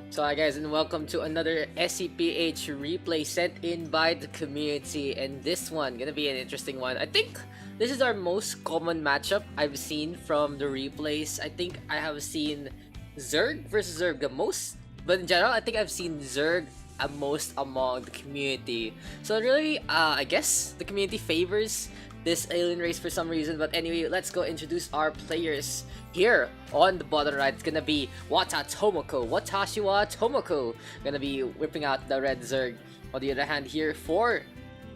So hi guys, and welcome to another SCPH replay sent in by the community, and this one gonna be an interesting one. I think this is our most common matchup I've seen from the replays. I think I have seen Zerg versus Zerg the most, but in general I think I've seen Zerg most among the community. So really, I guess the community favors this alien race for some reason. But anyway, let's go introduce our players. Here on the bottom right, it's gonna be Tomoko, Watashi wa Tomoko, gonna be whipping out the red Zerg. On the other hand, here for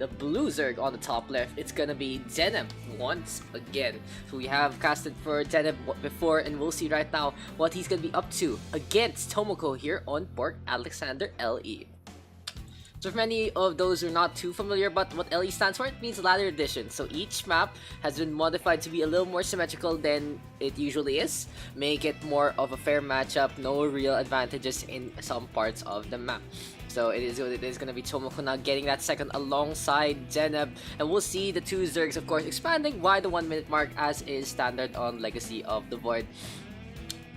the blue Zerg on the top left, it's gonna be Deneb once again. So we have casted for Deneb before, and we'll see right now what he's gonna be up to against Tomoko here on Bork Alexander LE. So for many of those who are not too familiar about what LE stands for, it means ladder edition. So each map has been modified to be a little more symmetrical than it usually is, make it more of a fair matchup, no real advantages in some parts of the map. So it is going to be Tomoko now getting that second alongside Deneb, and we'll see the two Zergs of course expanding by the 1 minute mark as is standard on Legacy of the Void.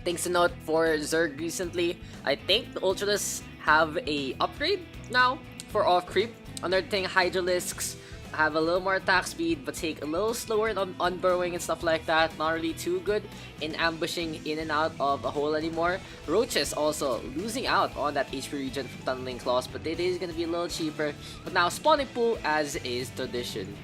Things to note for Zerg recently, I think the Ultralisks have a upgrade now for off creep. Another thing, Hydralisks have a little more attack speed but take a little slower on unburrowing and stuff like that. Not really too good in ambushing in and out of a hole anymore. Roaches also losing out on that HP regen from Tunneling Claws, but it is going to be a little cheaper. But now spawning pool as is tradition.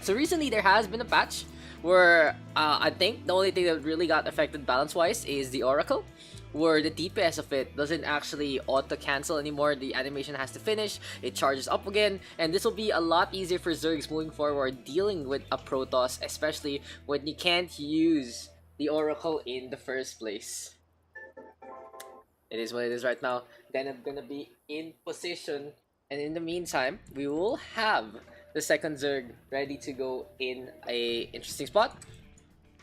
So recently there has been a patch where I think the only thing that really got affected balance-wise is the Oracle, where the DPS of it doesn't actually auto-cancel anymore. The animation has to finish, it charges up again, and this will be a lot easier for Zergs moving forward dealing with a Protoss, especially when you can't use the Oracle in the first place. It is what it is right now. Then I'm gonna be in position, and in the meantime, we will have the second Zerg ready to go in a interesting spot.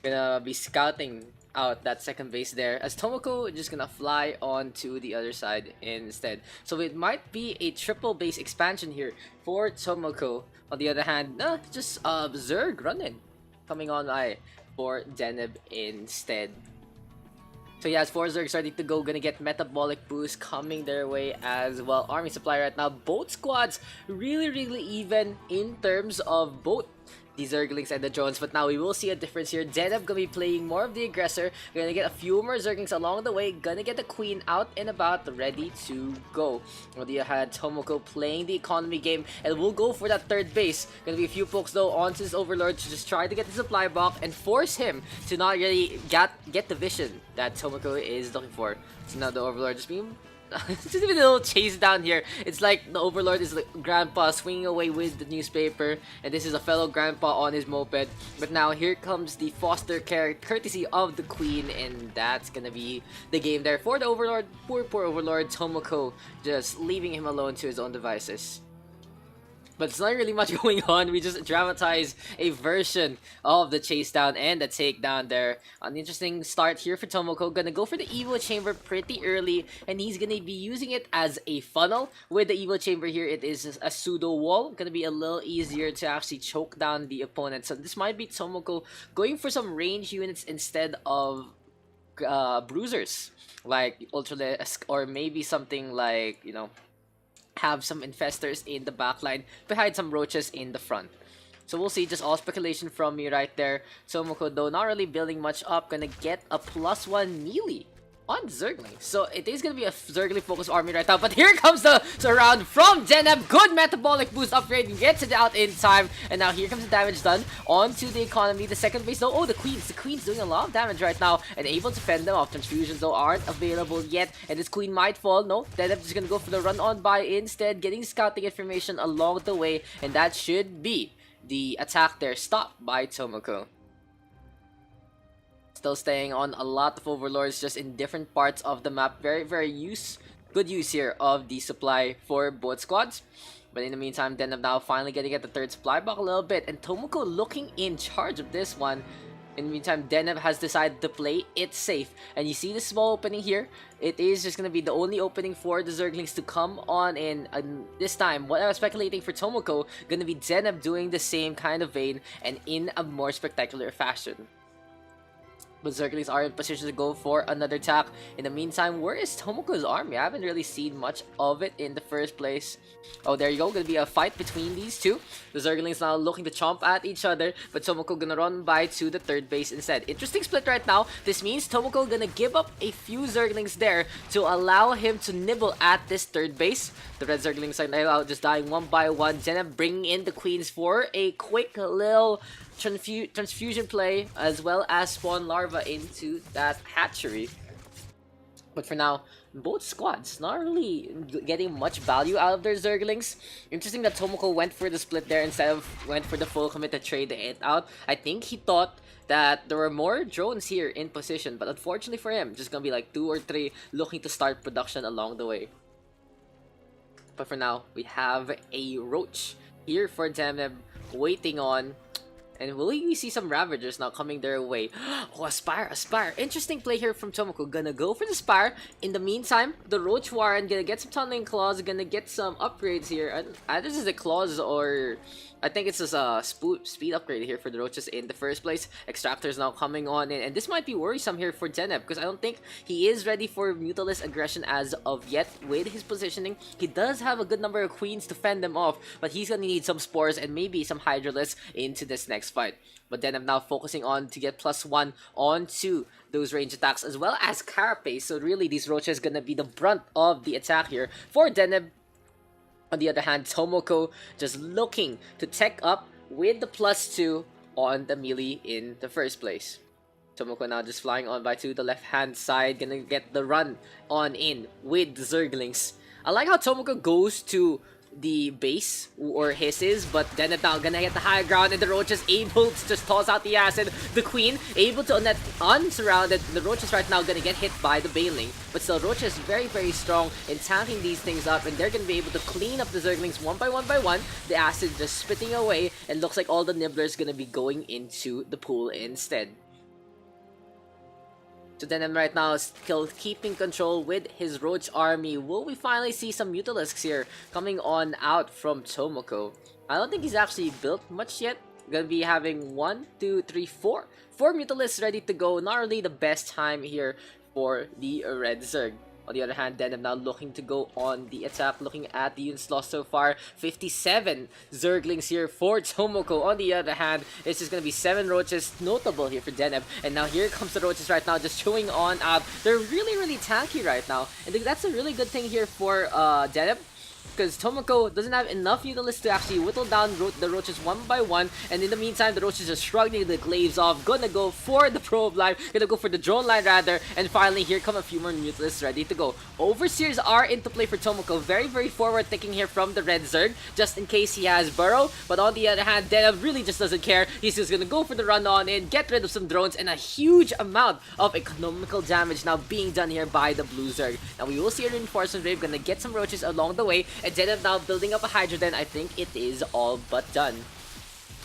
Gonna be scouting out that second base there, as Tomoko just gonna fly on to the other side instead. So it might be a triple base expansion here for Tomoko. On the other hand, just Zerg running coming on by for Deneb instead. So yeah, as 4 Zergs ready to go, gonna get metabolic boost coming their way as well. Army supply right now, both squads really even in terms of both the Zerglings and the drones, but now we will see a difference here. Deneb gonna be playing more of the aggressor, gonna get a few more Zerglings along the way, gonna get the queen out and about, ready to go. On the other hand, Tomoko playing the economy game, and we'll go for that third base. Gonna be a few pokes though onto his overlord to just try to get the supply block and force him to not really get the vision that Tomoko is looking for. So now the overlord just being just a little chase down here. It's like the overlord is like grandpa swinging away with the newspaper, and this is a fellow grandpa on his moped. But now here comes the foster care courtesy of the queen, and that's gonna be the game there for the overlord. Poor overlord. Tomoko just leaving him alone to his own devices. But it's not really much going on. We just dramatize a version of the chase down and the takedown there. An interesting start here for Tomoko. Gonna go for the Evo Chamber pretty early, and he's gonna be using it as a funnel. With the Evo Chamber here, it is a pseudo wall. Gonna be a little easier to actually choke down the opponent. So this might be Tomoko going for some range units instead of bruisers, like Ultralisk, or maybe something like, you know, have some infestors in the backline behind some roaches in the front. So we'll see, just all speculation from me right there. Tomoko though not really building much up, gonna get a +1 melee on Zergling. So it is gonna be a Zergling focused army right now, but here comes the surround from Deneb. Good metabolic boost upgrade, gets it out in time, and now here comes the damage done onto the economy. The second base though, oh, the queen's doing a lot of damage right now and able to fend them off. Transfusions though aren't available yet, and this queen might fall. No, Deneb is gonna go for the run on by instead, getting scouting information along the way, and that should be the attack there, stopped by Tomoko. Still staying on a lot of overlords, just in different parts of the map. Very good use here of the supply for both squads. But in the meantime, Deneb now finally getting at the third supply block a little bit, and Tomoko looking in charge of this one. In the meantime, Deneb has decided to play it safe, and you see the small opening here. It is just going to be the only opening for the Zerglings to come on in. This time, what I was speculating for Tomoko, going to be Deneb doing the same kind of vein and in a more spectacular fashion. But Zerglings are in position to go for another attack. In the meantime, where is Tomoko's army? I haven't really seen much of it in the first place. Oh, there you go. Gonna be a fight between these two. The Zerglings now looking to chomp at each other, but Tomoko gonna run by to the third base instead. Interesting split right now. This means Tomoko gonna give up a few Zerglings there to allow him to nibble at this third base. The red Zerglings are now just dying one by one. Deneb bringing in the queens for a quick little transfusion play, as well as spawn larva into that hatchery. But for now, both squads not really getting much value out of their Zerglings. Interesting that Tomoko went for the split there instead of went for the full commit to trade it out. I think he thought that there were more drones here in position, but unfortunately for him, just gonna be like 2 or 3 looking to start production along the way. But for now, we have a Roach here for Deneb waiting on. And will we see some Ravagers now coming their way? Oh, a Spire, a Spire. Interesting play here from Tomoko. Gonna go for the Spire. In the meantime, the Roach Warren gonna get some Tunneling Claws, gonna get some upgrades here. Either this is the Claws or I think it's just a speed upgrade here for the Roaches in the first place. Extractors now coming on in, and this might be worrisome here for Deneb because I don't think he is ready for Mutalisk aggression as of yet with his positioning. He does have a good number of Queens to fend them off, but he's gonna need some Spores and maybe some Hydralisks into this next fight. But Deneb now focusing on to get +1 onto those range attacks as well as Carapace. So really these Roaches gonna be the brunt of the attack here for Deneb. On the other hand, Tomoko just looking to tech up with the +2 on the melee in the first place. Tomoko now just flying on by to the left-hand side, gonna get the run on in with the Zerglings. I like how Tomoko goes to the base or hisses, but Deneb now gonna get the high ground and the Roaches able to just toss out the acid. The Queen able to net unsurrounded. The Roaches right now gonna get hit by the Baneling, but still Roaches very strong in tanking these things up, and they're gonna be able to clean up the Zerglings one by one. The acid just spitting away, and looks like all the Nibblers gonna be going into the pool instead. So Deneb right now is still keeping control with his Roach army. Will we finally see some Mutalisks here coming on out from Tomoko? I don't think he's actually built much yet. Gonna be having 1, 2, 3, 4 Mutalisks ready to go. Not really the best time here for the Red Zerg. On the other hand, Deneb now looking to go on the attack, looking at the units lost so far. 57 Zerglings here for Tomoko. On the other hand, it's just going to be 7 Roaches, notable here for Deneb. And now here comes the Roaches right now, just chewing on out. They're really tanky right now. And that's a really good thing here for Deneb, because Tomoko doesn't have enough Mutalisks to actually whittle down the Roaches one by one, and in the meantime, the Roaches are shrugging the glaives off, gonna go for the probe line, gonna go for the drone line rather, and finally, here come a few more Mutalisks ready to go. Overseers are into play for Tomoko, very forward thinking here from the Red Zerg, just in case he has Burrow, but on the other hand, Deneb really just doesn't care. He's just gonna go for the run on in, get rid of some drones, and a huge amount of economical damage now being done here by the Blue Zerg. Now, we will see a reinforcement wave, gonna get some Roaches along the way, and Deneb now building up a Hydroden. I think it is all but done.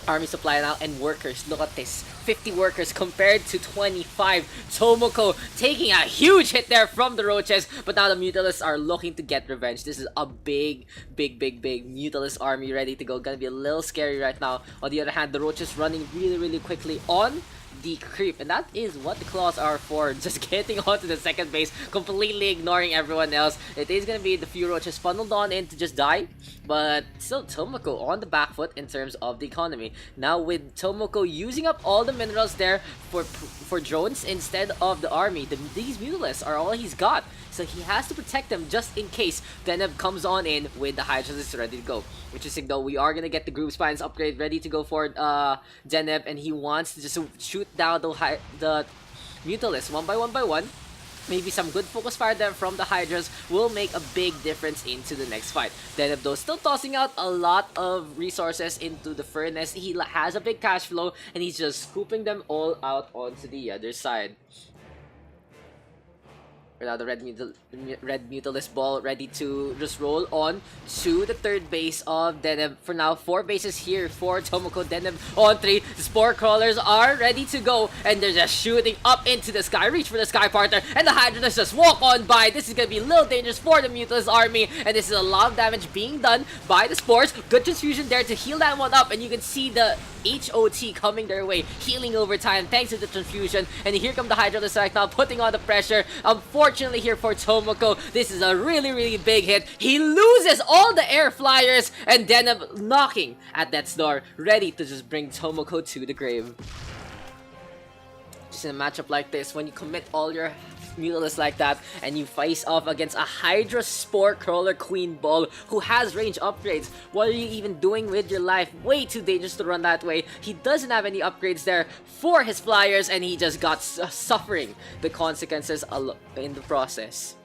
Army supply now and workers. Look at this. 50 workers compared to 25. Tomoko taking a huge hit there from the Roaches, but now the Mutalisks are looking to get revenge. This is a big Mutalist army ready to go. Gonna be a little scary right now. On the other hand, the Roaches running really quickly on the creep, and that is what the claws are for, just getting onto the second base, completely ignoring everyone else. It is gonna be the few Roaches funneled on in to just die, but still Tomoko on the back foot in terms of the economy. Now with Tomoko using up all the minerals there for drones instead of the army, these Mutalisks are all he's got, so he has to protect them just in case Deneb comes on in with the Hydralisks ready to go. Interesting though, we are gonna get the Group Spines upgrade ready to go for Deneb, and he wants to just shoot down the Mutalisks one by one. Maybe some good focus fire there from the Hydras will make a big difference into the next fight. Deneb though still tossing out a lot of resources into the furnace. He has a big cash flow, and he's just scooping them all out onto the other side. For now, the red Mutalisk ball ready to just roll on to the third base of Deneb. For now, 4 bases here for Tomoko. Deneb on 3. The Spore Crawlers are ready to go, and they're just shooting up into the sky. Reach for the Sky Partner, and the Hydralisks just walk on by. This is going to be a little dangerous for the Mutalisk army, and this is a lot of damage being done by the Spores. Good transfusion there to heal that one up, and you can see the HOT coming their way, healing over time thanks to the transfusion. And here come the Hydralisk right now, putting on the pressure. Unfortunately here for Tomoko, this is a really big hit. He loses all the air flyers, and Deneb knocking at that door, ready to just bring Tomoko to the grave. Just in a matchup like this, when you commit all your Mutalisks like that, and you face off against a Hydra Spore Crawler Queen Ball who has range upgrades. What are you even doing with your life? Way too dangerous to run that way. He doesn't have any upgrades there for his flyers, and he just got suffering the consequences in the process.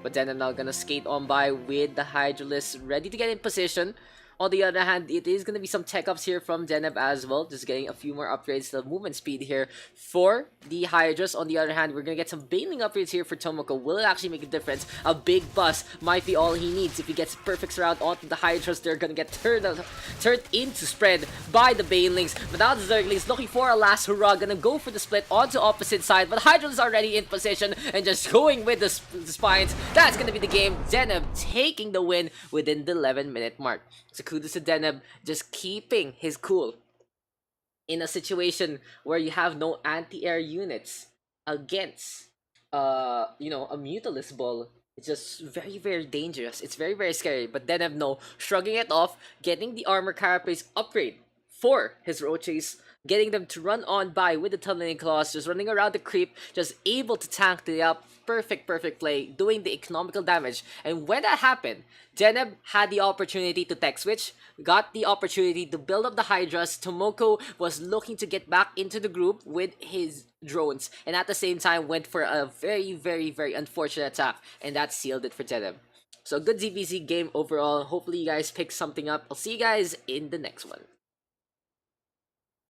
But then I'm now gonna skate on by with the Hydralisk ready to get in position. On the other hand, it is going to be some tech ups here from Deneb as well. Just getting a few more upgrades to the movement speed here for the Hydras. On the other hand, we're going to get some bailing upgrades here for Tomoko. Will it actually make a difference? A big bust might be all he needs. If he gets perfect surround onto the Hydras, they're going to get turned into spread by the Banelings. But now the Zerglings looking for a last hurrah. Going to go for the split onto opposite side. But Hydras is already in position and just going with the spines. That's going to be the game. Deneb taking the win within the 11-minute mark. So kudos to Deneb, just keeping his cool in a situation where you have no anti-air units against a Mutalisk ball. It's just very dangerous. It's very scary. But Deneb, no, shrugging it off, getting the armor carapace upgrade for his Roaches, getting them to run on by with the tunneling claws, just running around the creep, just able to tank the up. Perfect play, doing the economical damage. And when that happened, Deneb had the opportunity to tech switch, got the opportunity to build up the Hydras. Tomoko was looking to get back into the group with his drones, and at the same time went for a very unfortunate attack, and that sealed it for Deneb. So good ZVZ game overall. Hopefully you guys pick something up. I'll see you guys in the next one.